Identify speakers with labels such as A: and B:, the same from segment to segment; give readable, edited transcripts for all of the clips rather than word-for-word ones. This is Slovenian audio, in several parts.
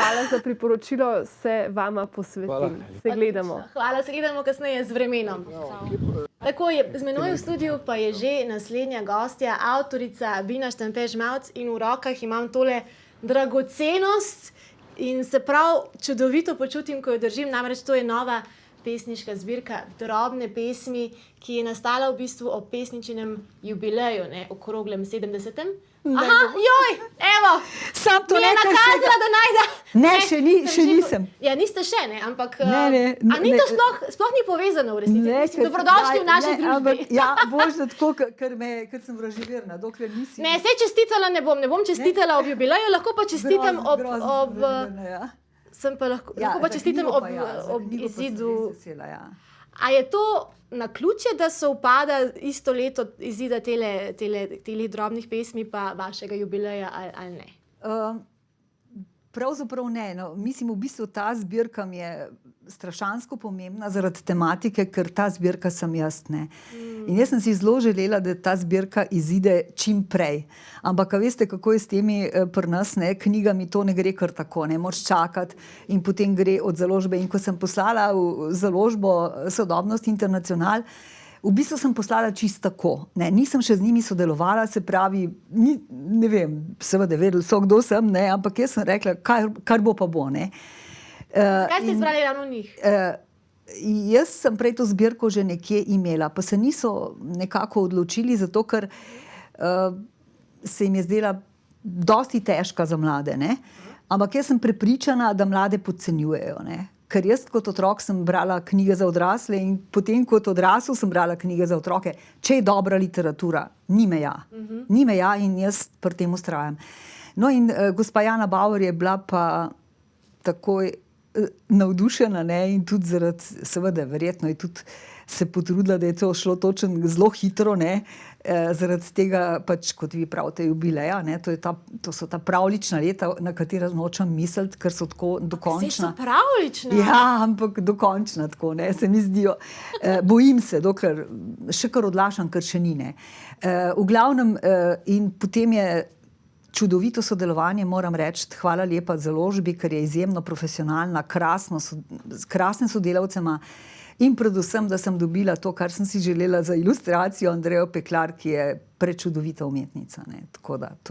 A: hvala za priporočilo, se vama posvetim. Se gledamo.
B: Hvala, se gledamo kasneje z vremenom. Tako je, z menoj v studiu pa je že naslednja gostja, avtorica Bina Štampe-Žmavc in v rokah imam tole dragocenost in se prav čudovito počutim, ko jo držim, namreč to je nova pesniška zbirka Drobne pesmi, ki je nastala v bistvu ob pesničinem jubileju, okroglem 70. Aha, joj, evo, mi je nakazala, da najda.
C: Ne, še nisem.
B: Ja, niste še, ampak
C: ne,
B: a ni to sploh ni povezano v resnici? Dobrodošli v naši družbi.
C: Ja, božno tako, ker sem vraževerna, dokler nisi.
B: Ne, saj čestitala ne bom čestitala ob jubileju, lahko pa čestitam lahko pa čestitam ob izidu. A je to naključje, da se upada isto leto izida teh drobnih pesmi pa vašega jubileja ali ne?
C: Pravzaprav ne. No. Mislim, v bistvu ta zbirka mi je strašansko pomembna zaradi tematike, ker ta zbirka sem jaz. Ne. In jaz sem si zelo želela, da ta zbirka izide čim prej. Ampak veste, kako je s temi pri nas, knjigami to ne gre kar tako, ne moraš čakati in potem gre od založbe. In ko sem poslala v založbo Sodobnost Internacional, v bistvu sem poslala čisto tako. Ne, nisem še z njimi sodelovala, se pravi, ne vem, seveda vedeli so, kdo sem, ampak jaz sem rekla, kar bo pa bo.
B: Kaj ste izbrali ravno njih?
C: Jaz sem prej to zbirko že nekje imela, pa se niso nekako odločili, zato ker se jim je zdela dosti težka za mlade. Ampak jaz sem prepričana, da mlade podcenjujejo. Ker jaz kot otrok sem brala knjige za odrasle in potem kot odrasel sem brala knjige za otroke. Če je dobra literatura, ni meja. Ni meja in jaz pri tem vztrajam. No in gospa Jana Bauer je bila pa takoj navdušena in tudi zaradi, seveda, verjetno je tudi se potrudila, da je to šlo točno zelo hitro, zaradi tega, pač, kot vi pravite, jubileja, to so ta pravlična leta, na katera nočem misliti, ker so tako dokončna.
B: Vse so pravlična?
C: Ja, ampak dokončna tako, se mi zdijo. Bojim se, dokler še kar odlašam, ker še ni. V glavnem, in potem je čudovito sodelovanje, moram reči, hvala lepa založbi, ker je izjemno profesionalna, s krasnim sodelavcema in predvsem, da sem dobila to, kar sem si želela za ilustracijo, Andrejo Peklar, ki je prečudovita umetnica.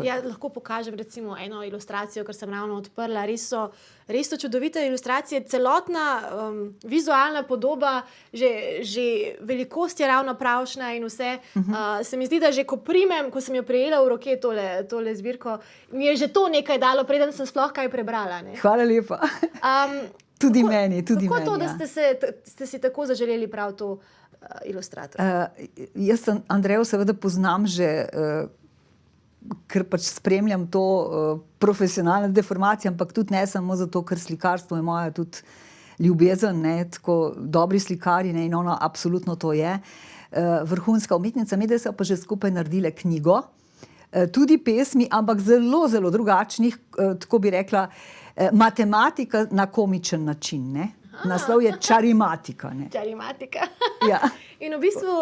B: Ja, lahko pokažem recimo eno ilustracijo, ker sem ravno odprla. Res so čudovite ilustracije, celotna vizualna podoba, že velikost je ravno pravšna in vse. Se mi zdi, da že ko sem jo prejela v roke tole zbirko, mi je že to nekaj dalo, preden sem sploh kaj prebrala.
C: Hvala lepa. Tudi meni.
B: Kako to, da ste si tako zaželeli prav to ilustrator?
C: Jaz sem Andrejo seveda poznam že, ker pač spremljam to profesionalne deformacije, ampak tudi ne samo zato, ker slikarstvo je moja tudi ljubezen, tako dobri slikari in ona absolutno to je. Vrhunska umetnica, mi so pa že skupaj naredile knjigo, tudi pesmi, ampak zelo, zelo drugačnih, tako bi rekla, matematika na komičen način. Naslov je Čarimatika.
B: Čarimatika.
C: Ja.
B: In v bistvu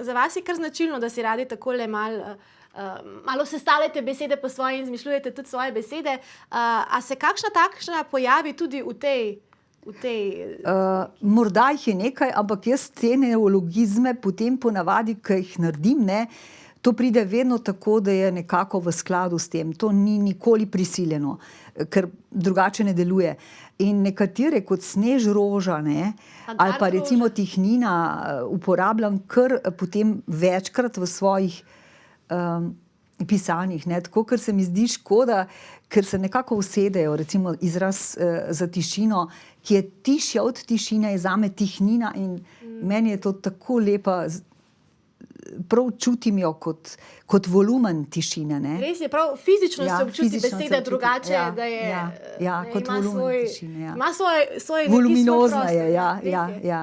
B: za vas je kar značilno, da si radi takole malo sestavljate besede po svoje in izmišljujete tudi svoje besede. A se kakšna takšna pojavi tudi v tej
C: morda jih je nekaj, ampak jaz te neologizme potem ponavadi, ki jih naredim, to pride vedno tako, da je nekako v skladu s tem. To ni nikoli prisiljeno, ker drugače ne deluje. In nekatere, kot Snež roža, ali pa recimo Tihnina, uporabljam kar potem večkrat v svojih pisanjih. Tako, ker se mi zdi škoda, ker se nekako usedejo, recimo izraz za tišino, ki je tišja od tišine, je zame tihnina in meni je to tako lepa, prav čutim jo kot volumen tišine.
B: Res je, prav fizično se občuti beseda drugače, da je,
C: kot volumen tišine.
B: Ima svoj
C: voluminozna je, ja.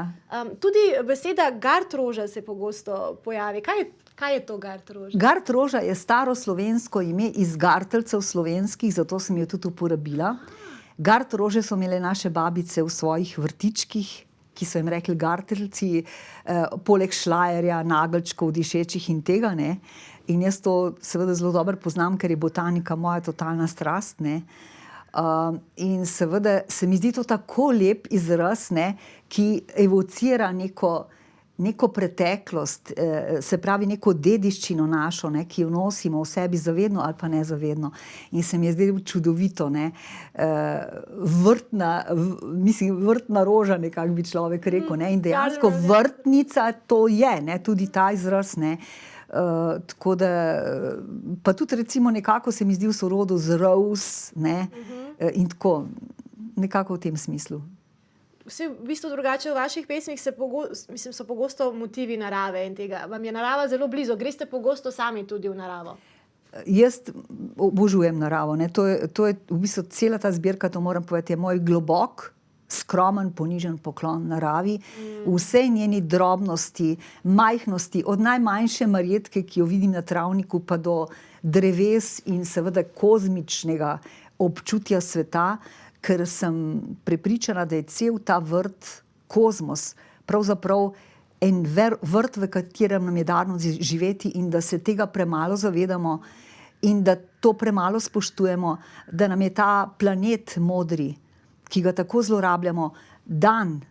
B: Tudi beseda gard roža se pogosto pojavi. Kaj je to gard roža?
C: Gard roža je staro slovensko ime iz gartelcev slovenskih, zato sem jo tudi uporabila. Gard rože so imele naše babice v svojih vrtičkih, ki so jim rekli gartelci, poleg šlajerja, nageljčkov, dišečih in tega. In jaz to seveda zelo dobro poznam, ker je botanika moja totalna strast. In seveda se mi zdi to tako lep izraz, ne, ki evocira neko preteklost, se pravi neko dediščino našo, ne, ki jo nosimo v sebi zavedno ali pa nezavedno. In se mi je zdelo čudovito, ne, vrtna roža, nekako bi človek rekel, ne, in dejansko vrtnica to je, ne, tudi ta izraz, ne. Tako da, pa tudi recimo nekako se mi zdi v sorodu z Rose, ne, in tako, nekako v tem smislu.
B: Vse v bistvu drugače v vaših pesmih so pogosto motivi narave in tega. Vam je narava zelo blizu, greste pogosto sami tudi v naravo?
C: Jaz obožujem naravo, ne, to je v bistvu cela ta zbirka, to moram povedati, je moj globok, skromen, ponižen poklon naravi, vsej njeni drobnosti, majhnosti, od najmanjše marjetke, ki jo vidim na travniku, pa do dreves in seveda kozmičnega občutja sveta, ker sem prepričana, da je cel ta vrt, kozmos, pravzaprav en vrt, v katerem nam je dano živeti in da se tega premalo zavedamo in da to premalo spoštujemo, da nam je ta planet modri, ki ga tako zlorabljamo, dan,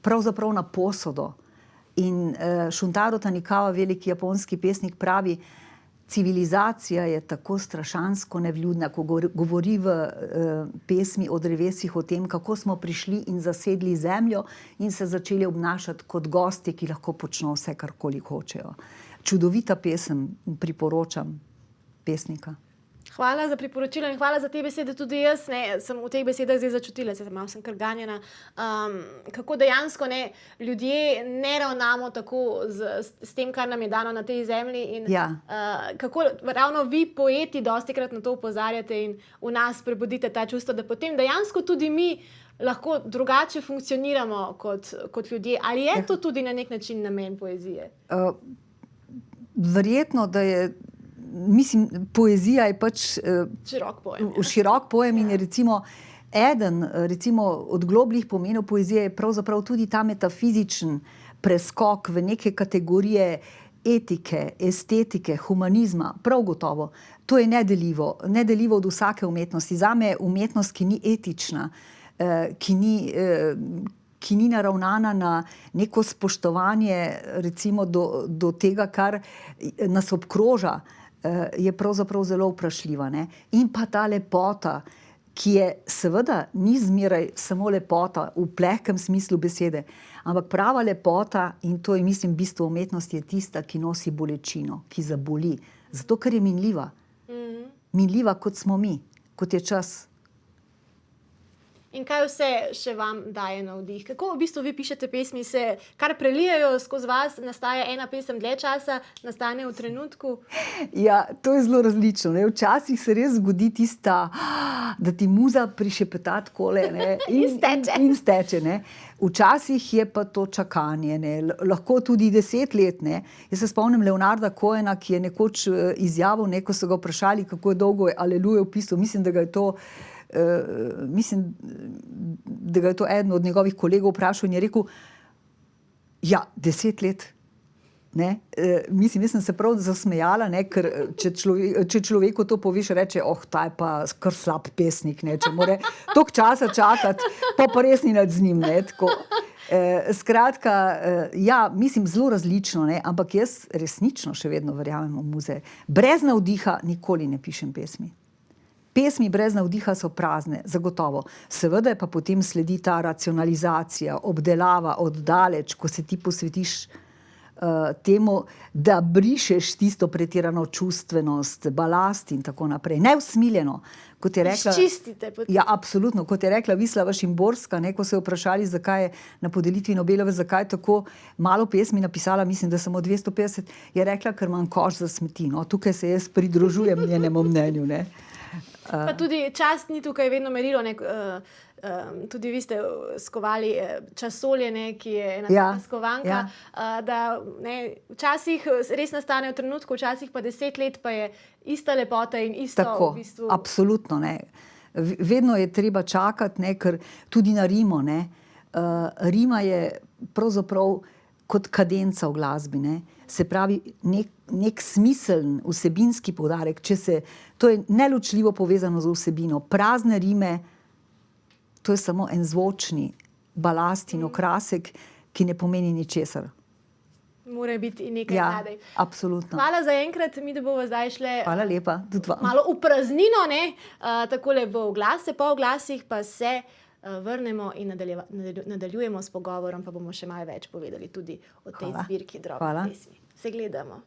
C: pravzaprav na posodo. In Šuntaro Tanikawa, veliki japonski pesnik, pravi, civilizacija je tako strašansko nevljudna, ko govori v pesmi o drevesih o tem, kako smo prišli in zasedli zemljo in se začeli obnašati kot gostje, ki lahko počno vse, karkoli hočejo. Čudovita pesem, priporočam pesnika.
B: Hvala za priporočilo in hvala za te besede. Tudi jaz sem v teh besedah zdaj začutila, malo sem kar ganjena, kako dejansko ljudje ne ravnamo tako s tem, kar nam je dano na tej zemlji. In kako ravno vi, poeti, dostikrat na to opozarjate in v nas prebudite ta čustva, da potem dejansko tudi mi lahko drugače funkcioniramo kot ljudje. Ali je to tudi na nek način namen poezije?
C: Verjetno, da je. Mislim, poezija je pač širok pojem in je eden od globljih pomenov poezije je pravzaprav tudi ta metafizičen preskok v neke kategorije etike, estetike, humanizma, prav gotovo. To je nedeljivo od vsake umetnosti. Zame je umetnost, ki ni etična, ki ni naravnana na neko spoštovanje recimo do tega, kar nas obkroža, je pravzaprav zelo vprašljiva, ne? In pa ta lepota, ki je seveda ni zmeraj samo lepota v plehkem smislu besede, ampak prava lepota, in to je, mislim, bistvo umetnosti, je tista, ki nosi bolečino, ki zaboli. Zato, ker je minljiva. Minljiva, kot smo mi, kot je čas.
B: In kaj vse še vam daje navdih? Kako v bistvu vi pišete pesmi, se kar prelijajo skozi vas, nastaja ena pesem dlje časa, nastane v trenutku?
C: Ja, to je zelo različno, ne. Včasih se res zgodi tista, da ti muza prišepeta takole, ne. In steče, ne. Včasih je pa to čakanje, ne. Lahko tudi 10 let, ne. Jaz se spomnim Leonarda Cohena, ki je nekoč izjavil, ko so ga vprašali, kako je dolgo Alelujo pisal, mislim, da ga je to eden od njegovih kolegov vprašal in je rekel, ja, 10 let. Ne? Mislim, jaz sem se prav zasmejala, ne? Ker če človeku to poveš, reče, ta je pa kar slab pesnik, ne? Če more toliko časa čakati, pa res ni nad z njim. Ne? Tako, skratka, ja, mislim, zelo različno, ne? Ampak jaz resnično še vedno verjamem v muze. Brez navdiha nikoli ne pišem pesmi. Pesmi brez navdiha so prazne, zagotovo. Seveda pa potem sledi ta racionalizacija, obdelava oddaleč, ko se ti posvetiš temu, da brišeš tisto pretirano čustvenost, balast in tako naprej. Neusmiljeno, kot je rekla.
B: Izčistite potem.
C: Ja, absolutno. Kot je rekla Vislava Šimborska, ko so jo vprašali, zakaj je na podelitvi Nobelove, zakaj je tako malo pesmi napisala, mislim, da samo 250, je rekla, ker imam koš za smeti. No, tukaj se jaz pridružujem njenemu mnenju, ne.
B: Pa tudi čas ni tukaj vedno merilo, tudi vi ste skovali časolje, ki je ena taka skovanka, da včasih res nastane v trenutku, včasih pa 10 let, pa je ista lepota in isto v bistvu.
C: Tako, absolutno, ne. Vedno je treba čakati, ker tudi na Rimo, ne. Rima je pravzaprav kot kadenca v glasbi, ne. Se pravi, nek smiseln vsebinski poudarek, to je neločljivo povezano z vsebino. Prazne rime, to je samo en zvočni balast in okrasek, ki ne pomeni ničesar.
B: Mora biti nekaj
C: Ja,
B: zadaj.
C: absolutno.
B: Hvala za enkrat, mi da bomo zdaj šle
C: Hvala lepa, tudi vam.
B: malo v praznino, ne? Takole v oglase, po oglasih pa se vrnemo in nadaljujemo s pogovorom, pa bomo še malo več povedali tudi o tej
C: Hvala.
B: zbirki drobnih
C: Hvala.
B: pesmi. Se gledamo.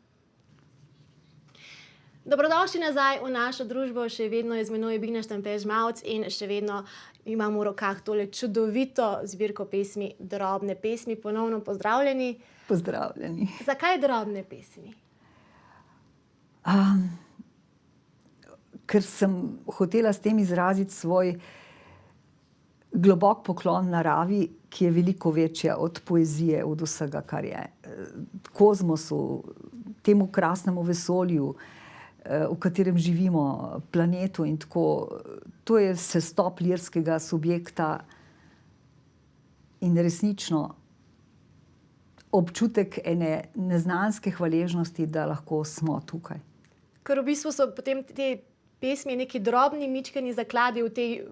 B: Dobrodošli nazaj v našo družbo, še vedno je z menoj Bina Štampe Žmavc in še vedno imamo v rokah tole čudovito zbirko pesmi Drobne pesmi. Ponovno pozdravljeni.
C: Pozdravljeni.
B: Zakaj drobne pesmi?
C: Ker sem hotela s tem izraziti svoj globok poklon naravi, ki je veliko večja od poezije, od vsega, kar je. Kozmosu, temu krasnemu vesolju, v katerem živimo, planetu in tako. To je sestop lirskega subjekta in resnično občutek ene neznanske hvaležnosti, da lahko smo tukaj.
B: Ker v bistvu so potem te pesmi neki drobni mičkeni zakladi v tej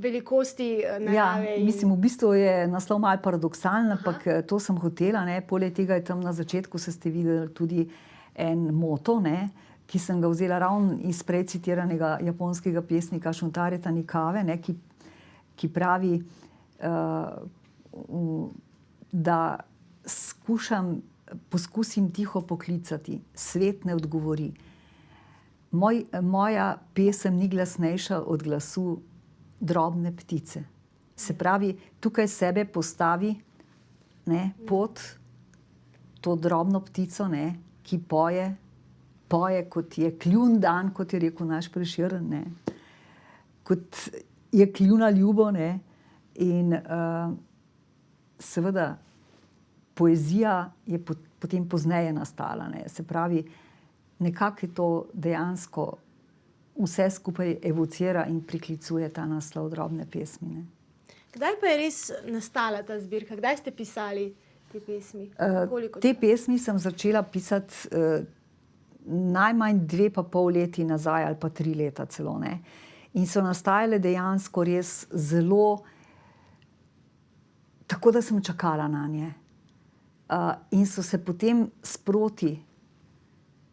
B: velikosti narave.
C: Mislim, v bistvu je naslov malo paradoksalen, ampak to sem hotela, ne. Poleg tega je tam na začetku, se ste videli, tudi en moto, ne, ki sem ga vzela ravno iz prej citiranega japonskega pesnika Šuntare Tanikawe, ne, ki pravi, da poskusim tiho poklicati, svet ne odgovori. Moja pesem ni glasnejša od glasu drobne ptice. Se pravi, tukaj sebe postavi, ne, pod to drobno ptico, ne, ki poje, kot je kljun dan, kot je rekel naš Prešeren, ne, kot je kljuna ljubo, ne, in seveda poezija je potem pozneje nastala, ne, se pravi, nekako je to dejansko vse skupaj evocira in priklicuje ta naslov Drobne pesmi, ne.
B: Kdaj pa je res nastala ta zbirka? Kdaj ste pisali te pesmi?
C: Te pesmi sem začela pisati najmanj 2,5 leti nazaj ali pa 3 leta celo, ne. In so nastajale dejansko res zelo tako, da sem čakala nanje. In so se potem sproti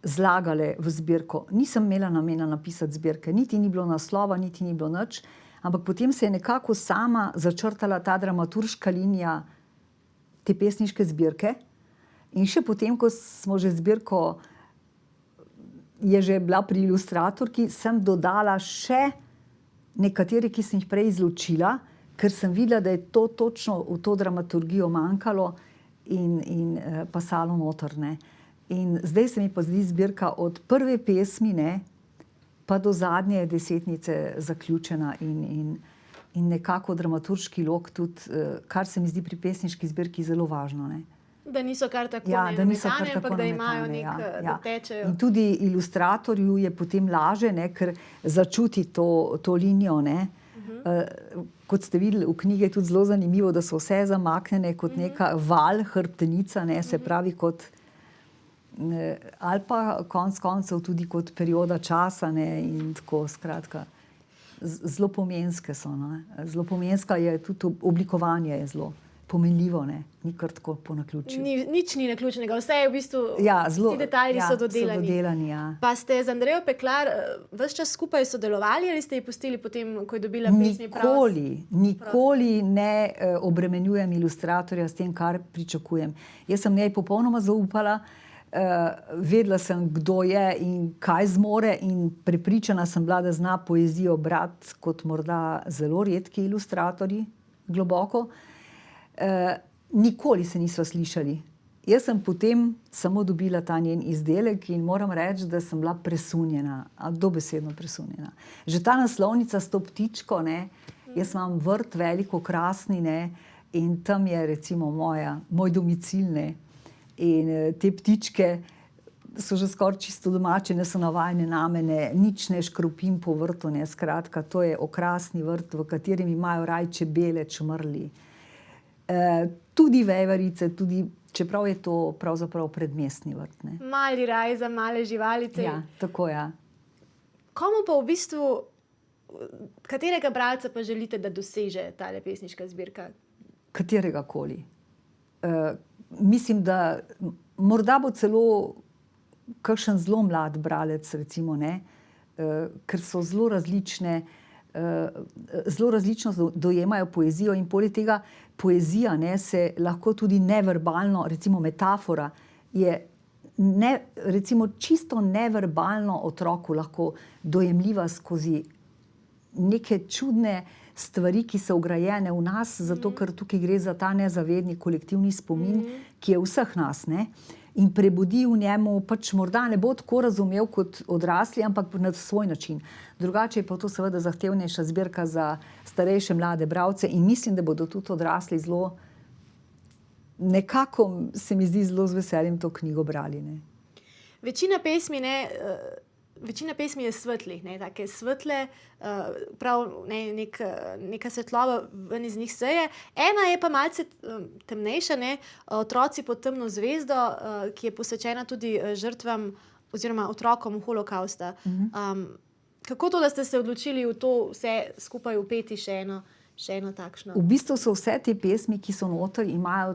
C: zlagale v zbirko. Nisem imela namena napisati zbirke, niti ni bilo naslova, niti ni bilo nič, ampak potem se je nekako sama začrtala ta dramaturška linija te pesniške zbirke. In še potem, ko smo že zbirko, je že bila pri ilustratorki, sem dodala še nekatere, ki sem jih prej izločila, ker sem videla, da je to točno v to dramaturgijo manjkalo in pasalo noter, ne. In zdaj se mi pa zdi zbirka od prve pesmi, ne, pa do zadnje desetnice zaključena in nekako dramaturški lok tudi, kar se mi zdi pri pesniški zbirki zelo važno, ne.
B: Da niso kar tako
C: da niso kar
B: nametane,
C: tako
B: ampak da imajo
C: nametane,
B: da tečejo.
C: In tudi ilustratorju je potem laže, ne, ker začuti to linijo, ne. Kot ste videli, v knjigi je tudi zelo zanimivo, da so vse zamaknjene kot neka val, hrbtenica, ne, se pravi kot ali pa konec koncev tudi kot perioda časa, ne, in tako, skratka. Zelo pomenske so, ne. Zelo pomenska je tudi oblikovanje je zelo pomenljivo, ne. Ni kar tako po naključju.
B: Nič ni naključnega, vse je v bistvu,
C: zelo,
B: vsi detajli so dodelani.
C: So dodelani, ja.
B: Pa ste z Andrejo Peklar ves čas skupaj sodelovali ali ste ji pustili potem, ko je dobila pesmi prav?
C: Nikoli ne obremenjujem ilustratorja s tem, kar pričakujem. Jaz sem njej popolnoma zaupala, vedela sem, kdo je in kaj zmore in prepričana sem bila, da zna poezijo brati kot morda zelo redki ilustratorji, globoko. Nikoli se nisva slišali. Jaz sem potem samo dobila ta njen izdelek in moram reči, da sem bila presunjena, dobesedno presunjena. Že ta naslovnica s to ptičko, ne, jaz imam vrt veliko krasni, ne, in tam je recimo moj domicil, ne. In te ptičke so že skoraj čisto domače, ne so navajene name, ne, nič ne škropim po vrtu, ne, skratka, to je okrasni vrt, v katerem imajo raj čebele, čmrlji. Tudi veverice, tudi čeprav je to pravzaprav predmestni vrt. Ne.
B: Mali raj za male živalice.
C: Ja, tako ja.
B: Komu pa v bistvu, katerega bralca pa želite, da doseže tale pesniška zbirka?
C: Katerega koli. Mislim, da morda bo celo kakšen zelo mlad bralec, recimo, ne, ker so zelo različne, zelo različno dojemajo poezijo in poleg tega poezija, ne, se lahko tudi neverbalno, recimo metafora, je recimo čisto neverbalno otroku lahko dojemljiva skozi neke čudne stvari, ki so vgrajene v nas, zato ker tukaj gre za ta nezavedni kolektivni spomin, ki je vseh nas, ne? In prebudi v njemu, pač morda ne bo tako razumel kot odrasli, ampak na svoj način. Drugače je pa to seveda zahtevnejša zbirka za starejše mlade bralce in mislim, da bodo tudi odrasli zelo, nekako se mi zdi zelo z veseljem to knjigo brali. Ne?
B: Večina pesmi je svetlih, ne, take svetle, prav neka svetloba ven iz njih seje. Ena je pa malce temnejša, ne, Otroci pod temno zvezdo, ki je posvečena tudi žrtvam oziroma otrokom holokausta. Kako to, da ste se odločili v to vse skupaj vpeti še eno takšno?
C: V bistvu so vse te pesmi, ki so noter, imajo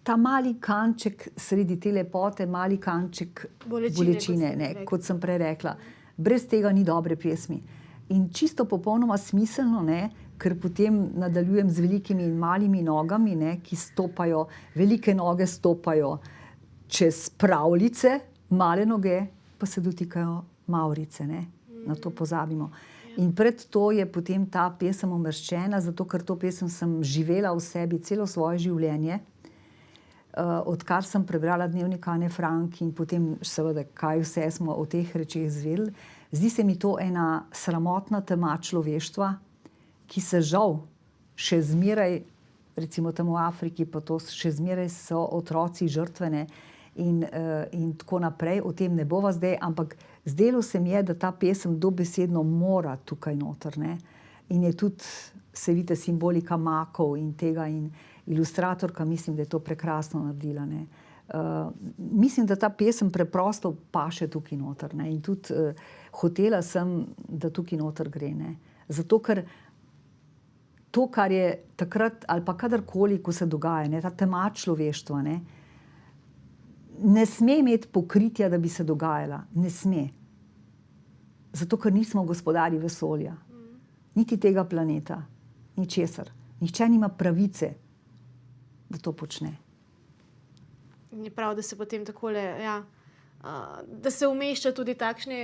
C: ta mali kanček sredi te lepote, mali kanček bolečine, ne, kot sem prej rekla. Brez tega ni dobre pesmi. In čisto popolnoma smiselno, ne, ker potem nadaljujem z velikimi in malimi nogami, ne, ki stopajo, velike noge stopajo čez pravljice, male noge pa se dotikajo mavrice, ne. Na to pozabimo. In pred to je potem ta pesem umeščena, zato ker to pesem sem živela v sebi celo svoje življenje. Odkar sem prebrala Dnevnik Ane Frank in potem seveda, kaj vse smo o teh rečeh izvedeli. Zdi se mi to ena sramotna tema človeštva, ki se žal še zmeraj, recimo tam v Afriki, pa to še zmeraj so otroci žrtvene in tako naprej. O tem ne bova zdaj, ampak zdelo se mi je, da ta pesem dobesedno mora tukaj noter, ne. In je tudi, se vidite, simbolika makov in tega in ilustratorka, mislim, da je to prekrasno naredila, ne. Mislim, da ta pesem preprosto paše tukaj noter, ne. In tudi hotela sem, da tukaj noter gre, ne. Zato, ker to, kar je takrat ali pa kadarkoli, ko se dogaja, ne, ta tema človeštva, ne sme imeti pokritja, da bi se dogajala. Ne sme. Zato, ker nismo gospodarji vesolja. Niti tega planeta. Ničesar. Nihče nima pravice, da to počne.
B: Je prav, da se potem takole, da se umešča tudi takšne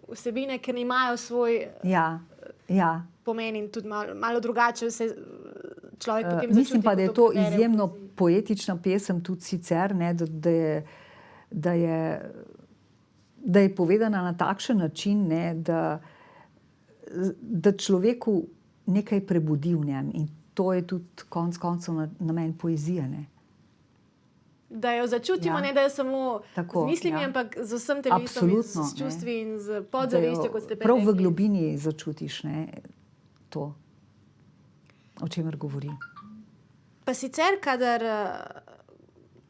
B: vsebine, ker imajo svoj pomen in tudi malo drugače se človek potem začuti.
C: Mislim pa, da je to izjemno poetična pesem tudi sicer, ne, da je povedana na takšen način, ne, da človeku nekaj prebudi v njem in to je tudi konec koncev namen poezije. Ne.
B: Da jo začutimo, ne da jo samo z mislimi, ampak z vsem telesom, z čustvi in z podzavestjo, kot ste prej rekli.
C: Prav v globini začutiš, ne, to, o čemer govori.
B: Pa sicer,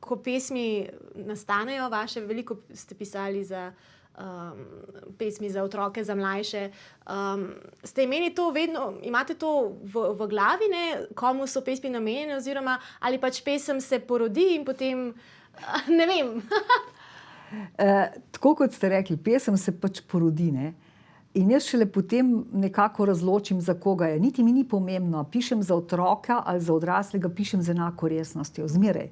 B: ko pesmi nastanejo vaše, veliko ste pisali za pesmi za otroke, za mlajše. Ste imeli to vedno, imate to v glavi, ne, komu so pesmi namenjene, oziroma ali pač pesem se porodi in potem, ne vem.
C: Tako kot ste rekli, pesem se pač porodi, ne. In jaz šele potem nekako razločim, za koga je. Niti mi ni pomembno, pišem za otroka ali za odraslega, pišem z enako resnostjo, zmeraj.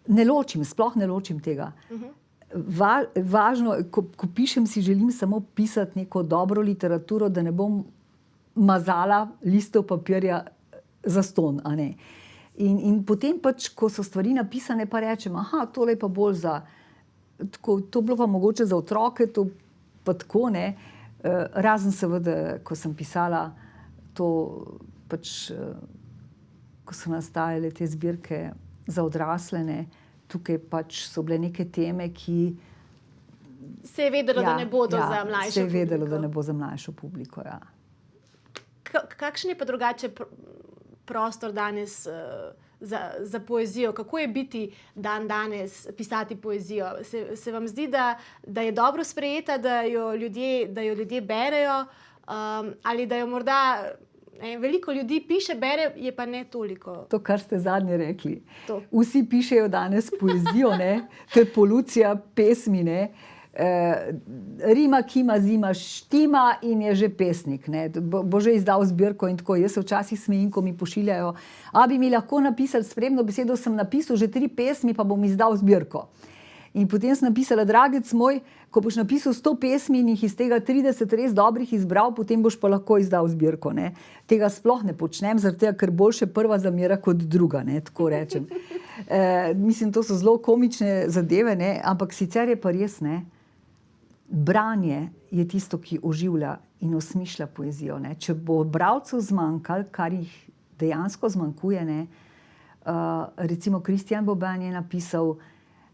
C: Ne ločim, sploh ne ločim tega. Važno, ko pišem, si želim samo pisati neko dobro literaturo, da ne bom mazala listov papirja zastonj, a ne. In potem pač, ko so stvari napisane, pa rečem, tole je pa bolj za, to bilo pa mogoče za otroke, to pa tako, ne. Razen seveda, ko sem pisala to, pač, ko so nastajale te zbirke za odrasle, ne. Tukaj pač so bile neke teme, ki
B: se je vedelo, da ne bodo za mlajšo publiko.
C: Se je vedelo, da ne bo za mlajšo publiko,
B: Kakšen je pa drugače prostor danes za poezijo? Kako je biti danes pisati poezijo? Se vam zdi, da je dobro sprejeta, da jo ljudje berejo, ali da jo morda veliko ljudi piše, bere, je pa ne toliko?
C: To, kar ste zadnje rekli.
B: To.
C: Vsi pišejo danes poezijo, ne? To je polucija pesmi, ne? Rima, kima, zima, štima in je že pesnik. Ne? Bo že izdal zbirko in tako. Jaz se včasih smejim, ko mi pošiljajo, a bi mi lahko napisali spremno besedo, sem napisal že 3 pesmi, pa bom izdal zbirko. In potem sem napisala, dragec moj, ko boš napisal 100 pesmi in jih iz tega 30 res dobrih izbral, potem boš pa lahko izdal zbirko. Ne? Tega sploh ne počnem, zaradi tega, ker boljše prva zamera kot druga, ne? Tako rečem. Mislim, to so zelo komične zadeve, ne? Ampak sicer je pa res, ne? Branje je tisto, ki oživlja in osmišlja poezijo. Ne? Če bo bralcev zmanjkalo, kar jih dejansko zmanjkuje, ne? Recimo Kristijan Boban je napisal,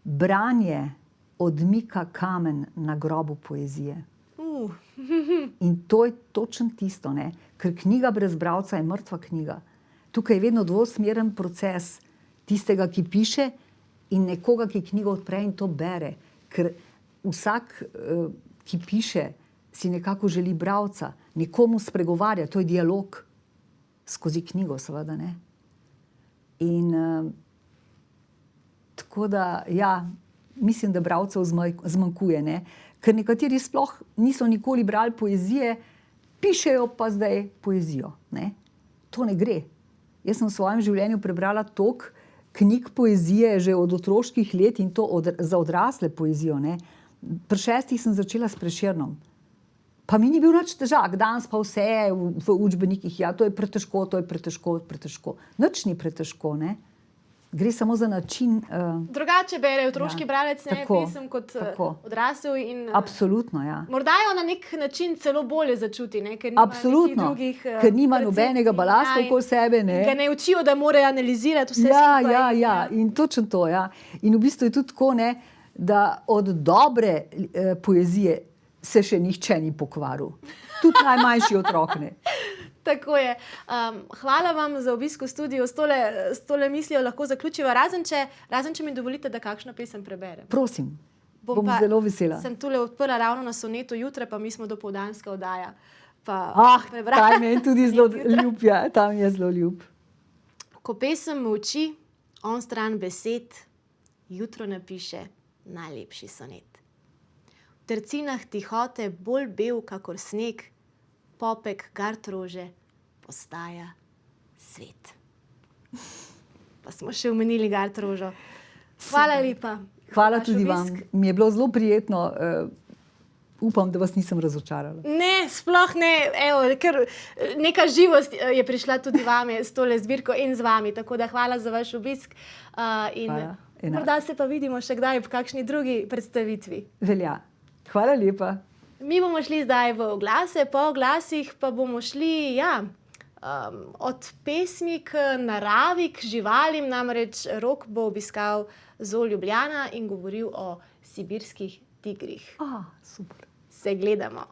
C: branje odmika kamen na grobu poezije. In to je točno tisto, ne? Ker knjiga brez bralca je mrtva knjiga. Tukaj je vedno dvosmeren proces tistega, ki piše, in nekoga, ki knjigo odpre in to bere. Ker vsak, ki piše, si nekako želi bralca, nekomu spregovarja, to je dialog skozi knjigo, seveda, ne. In tako da, ja, mislim, da bralcev zmanjkuje, ne. Ker nekateri sploh niso nikoli brali poezije, pišejo pa zdaj poezijo, ne. To ne gre. Jaz sem v svojem življenju prebrala toliko knjig poezije že od otroških let in to za odrasle poezijo, ne. Pri 6 sem začela s Prešernom. Pa mi ni bil nič težak. Danes pa vse v učbenikih, ja, to je pretežko, to je pretežko, pretežko. Nič ni pretežko, ne. Gre samo za način.
B: Drugače bere otroški bralec, ne, pesem kot odrasel.
C: Absolutno, ja.
B: Morda jo na nek način celo bolje začuti, ne, ker nima nekih drugih
C: ker nima nobenega balasta okoli sebe, ne.
B: Ga ne učijo, da morajo analizirati vse skupaj.
C: Ja, in točno to, ja. In v bistvu je tudi tako, ne, da od dobre poezije se še nihče ni pokvaril. Tudi najmanjši otrok, ne.
B: Tako je. Hvala vam za obisk v studiu. S tole mislijo lahko zaključiva, razen če mi dovolite, da kakšno pesem preberem.
C: Prosim, bom zelo vesela.
B: Sem tule odprla ravno na sonetu, jutra pa mi smo dopoldanska oddaja.
C: Ta mi je tudi zelo ljub, ja, ta mi je zelo ljub.
B: Ko pesem molči, on stran besed, jutro napiše najlepši sonet. V tercinah tihote bolj bel kakor sneg, popek gard rože postaja svet. Pa smo še omenili gard rožo. Hvala lepa.
C: Hvala tudi vam. Mi je bilo zelo prijetno. Upam, da vas nisem razočarala.
B: Ne, sploh ne. Evo, ker neka živost je prišla tudi vame s tole zbirko in z vami. Tako da hvala za vaš obisk. Morda se pa vidimo še kdaj v kakšni drugi predstavitvi.
C: Velja. Hvala lepa.
B: Mi bomo šli zdaj v oglase, po oglasih pa bomo šli, od pesmi k naravi, k živalim, namreč Rok bo obiskal Zoo Ljubljana in govoril o sibirskih tigrih.
C: Super.
B: Se gledamo.